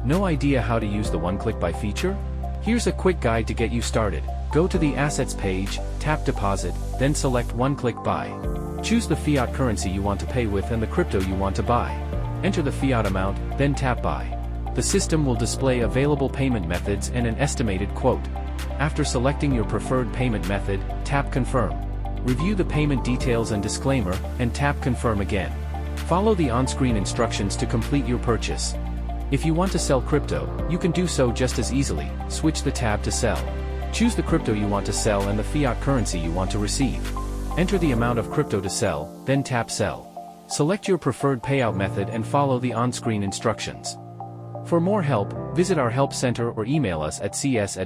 No idea how to use the one-click buy feature? Here's a quick guide to get you started. Go to the Assets page, tap Deposit, then select one-click buy. Choose the fiat currency you want to pay with and the crypto you want to buy. Enter the fiat amount, then tap Buy. The system will display available payment methods and an estimated quote. After selecting your preferred payment method, tap Confirm. Review the payment details and disclaimer, and tap Confirm again. Follow the on-screen instructions to complete your purchase. If you want to sell crypto, you can do so just as easily. Switch the tab to Sell. Choose the crypto you want to sell and the fiat currency you want to receive. Enter the amount of crypto to sell, then tap Sell. Select your preferred payout method and follow the on-screen instructions. For more help, visit our help center or email us at cs@bydfi.com.